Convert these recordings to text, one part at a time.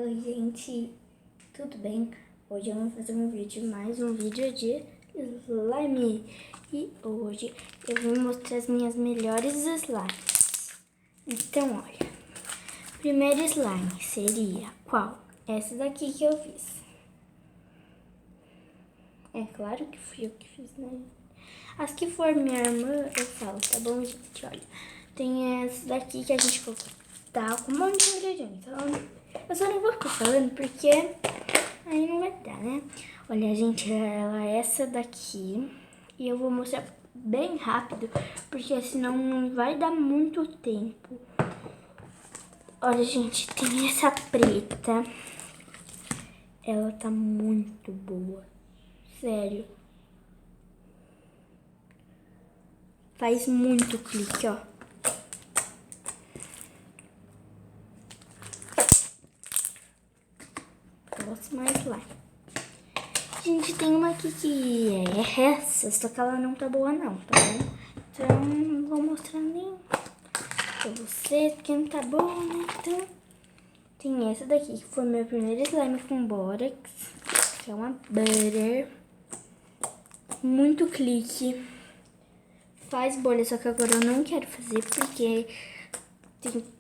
Oi, gente, tudo bem? Hoje eu vou fazer mais um vídeo de slime. E hoje eu vou mostrar as minhas melhores slimes. Então, olha, primeiro slime seria qual? Essa daqui que eu fiz. É claro que fui eu que fiz, né? As que for minha irmã, eu falo, tá bom, gente? Olha, tem essa daqui que a gente colocou. Tá com um monte de ingredientes. Então, eu só não vou ficar falando porque aí não vai dar, né? Olha, gente, ela é essa daqui. E eu vou mostrar bem rápido, porque senão não vai dar muito tempo. Olha, gente, tem essa preta. Ela tá muito boa. Sério. Faz muito clique, ó. Próxima slime. Gente, tem uma aqui que é essa, só que ela não tá boa não, tá bom? Então, não vou mostrar nem pra vocês, porque não tá boa, né? Então, tem essa daqui, que foi meu primeiro slime com bórax, que é uma butter. Muito clique. Faz bolha, só que agora eu não quero fazer, porque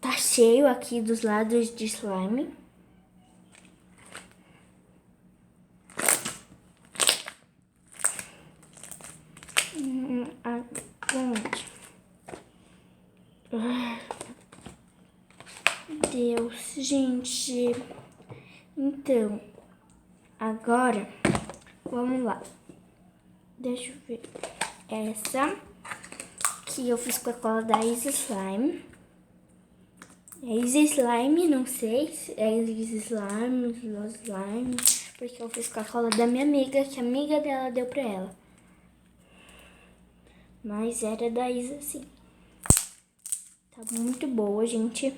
tá cheio aqui dos lados de slime. Deus, gente. Então, agora, vamos lá. Deixa eu ver. Essa que eu fiz com a cola da Easy Slime. É Easy Slime, não sei se é Easy Slime, Slow Slime, porque eu fiz com a cola da minha amiga, que a amiga dela deu pra ela. Mas era da Isa, sim. Tá muito boa, gente.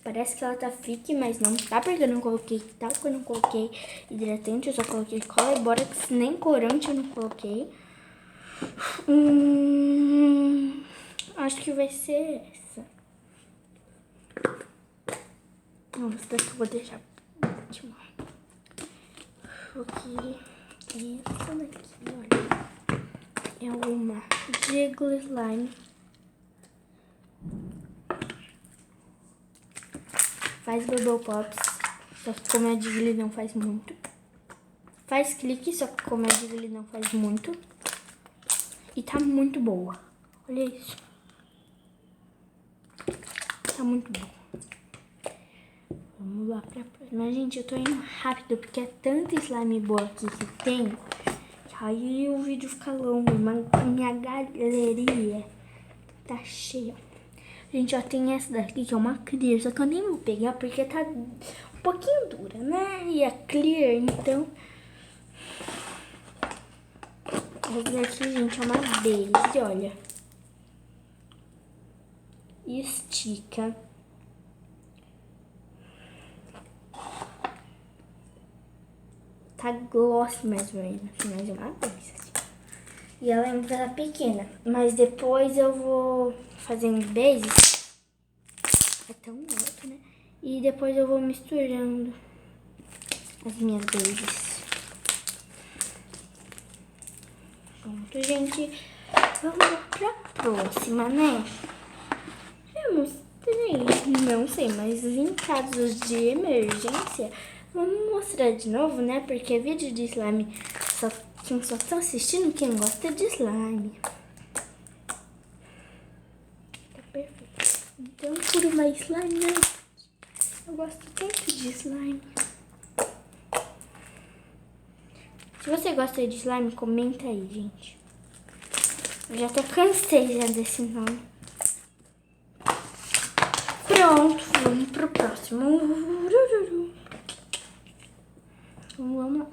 Parece que ela tá fique, mas não tá, porque eu não coloquei talco, eu não coloquei hidratante, eu só coloquei cola e bórax, nem corante eu não coloquei. Acho que vai ser essa. Não, essa daqui eu vou deixar por último. Porque essa daqui, olha, é uma Jiggle Slime. Faz bubble pops, só que como é de ele não faz muito. Faz clique, só que como é de ele não faz muito. E tá muito boa. Olha isso. Tá muito boa. Vamos lá pra próxima. Gente, eu tô indo rápido, porque é tanta slime boa aqui que tem. Que aí o vídeo fica longo, mas a minha galeria tá cheia. Gente, ó, tem essa daqui que é uma clear, só que eu nem vou pegar porque tá um pouquinho dura, né? E é clear, então... Essa daqui, gente, é uma base, olha. Estica. Tá gloss mais ou menos, mas é uma base. E ela ainda tá pequena, mas depois eu vou fazendo bases. É tão alto, né? E depois eu vou misturando as minhas bases. Pronto, gente. Vamos pra próxima, né? Temos 3, não sei, mas em casos de emergência, vamos mostrar de novo, né? Porque vídeo de slime, quem só tá assistindo quem gosta de slime. Tá perfeito. Então, por uma slime, né? Eu gosto tanto de slime. Se você gosta de slime, comenta aí, gente. Eu já até cansei já desse nome. Pronto, vamos pro próximo. Vamos lá.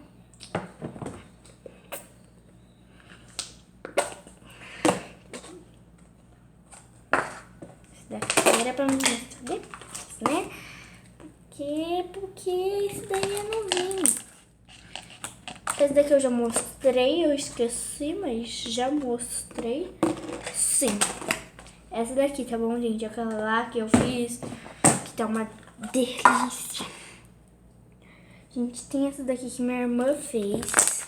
Esse daqui era pra mim saber, né? Porque esse daí é novinho. Esse daqui eu já mostrei, eu esqueci, mas já mostrei. Sim. Essa daqui, tá bom, gente? Aquela lá que eu fiz, que tá uma delícia. Gente, tem essa daqui que minha irmã fez.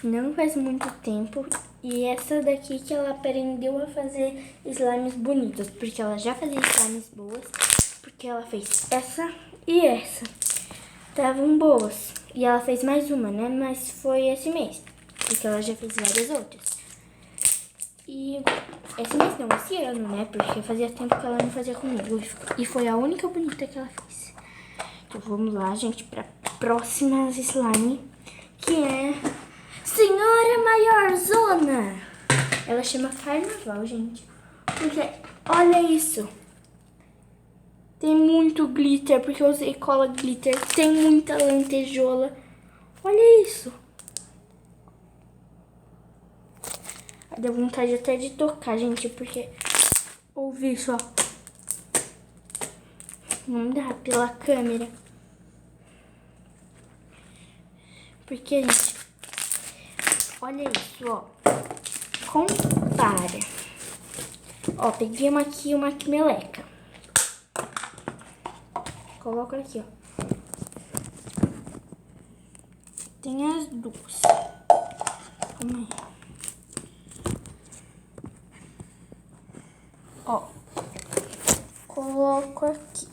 Não faz muito tempo. E essa daqui que ela aprendeu a fazer slimes bonitos. Porque ela já fazia slimes boas. Porque ela fez essa e essa. Estavam boas. E ela fez mais uma, né? Mas foi esse mês. Porque ela já fez várias outras. E esse mês não, esse ano, né? Porque fazia tempo que ela não fazia comigo. E foi a única bonita que ela fez. Então vamos lá, gente, pra próxima slime. Que é Senhora Maiorzona. Ela chama Carnaval, gente. Porque olha isso. Tem muito glitter, porque eu usei cola glitter. Tem muita lantejola. Olha isso. Deu vontade até de tocar, gente, porque ouvi só. Não dá pela câmera. Porque, gente, olha isso, ó. Compara. Ó, peguei uma aqui e uma aqui meleca. Coloca aqui, ó. Tem as duas. Calma aí. Ó. Coloco aqui.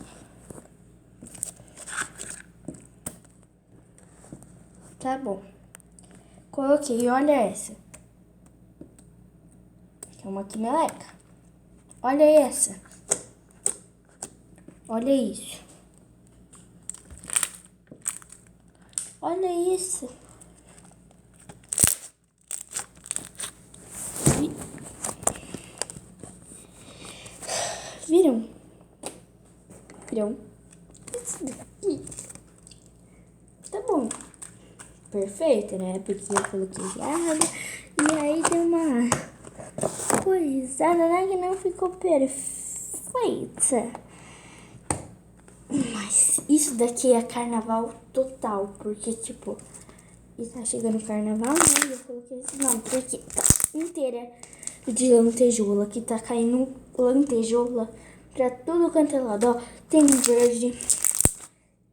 Tá bom. Coloquei, olha essa. É uma aqui meleca. Olha essa. Olha isso. Olha isso. Viram? Viram? Isso daqui. Tá bom. Perfeita, né? Porque eu coloquei água. E aí deu uma coisada, né? Que não ficou perfeita. Mas isso daqui é carnaval total. Porque, tipo, está chegando o carnaval, né? E eu coloquei esse nome. Porque tá inteira de lantejola. Que tá caindo lantejola pra tudo quanto é lado. Ó, tem verde.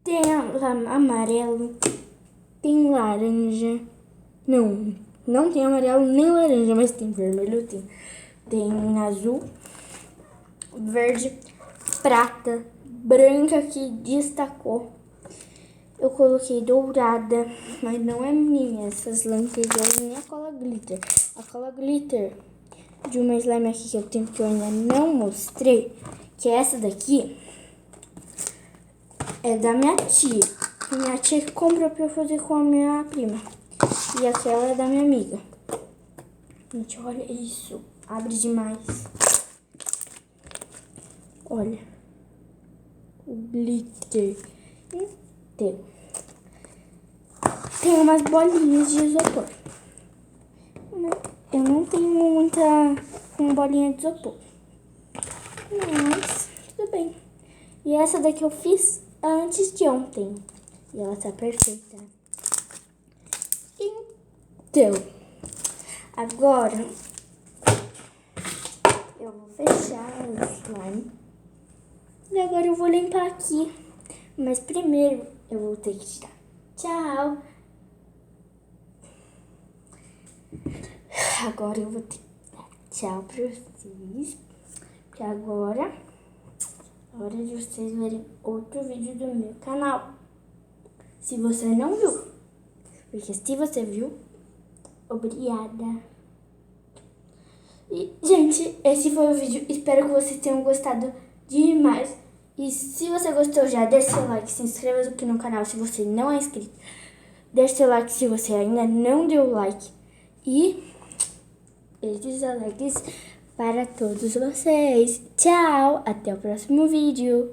Tem amarelo. Tem laranja. Não tem amarelo nem laranja, mas tem vermelho, tem azul, verde, prata, branca que destacou. Eu coloquei dourada, mas não é minha essas lantejoulas nem a cola glitter. A cola glitter de uma slime aqui que eu tenho que eu ainda não mostrei, que é essa daqui, é da minha tia. Minha tia que comprou pra eu fazer com a minha prima. E aquela é da minha amiga. Gente, olha isso. Abre demais. Olha. O glitter. Então. Tem umas bolinhas de isopor. Eu não tenho muita com bolinha de isopor. Mas, tudo bem. E essa daqui eu fiz antes de ontem. E ela tá perfeita. Então, agora eu vou fechar o slime. E agora eu vou limpar aqui. Mas primeiro eu vou ter que tirar. Tchau! Agora eu vou ter que dar tchau pra vocês. Porque agora é hora de vocês verem outro vídeo do meu canal. Se você não viu. Porque se você viu, obrigada. E, gente, esse foi o vídeo. Espero que vocês tenham gostado demais. E se você gostou, já deixa seu like, se inscreva aqui no canal se você não é inscrito. Deixa seu like se você ainda não deu like. E beijos alegres para todos vocês. Tchau, até o próximo vídeo.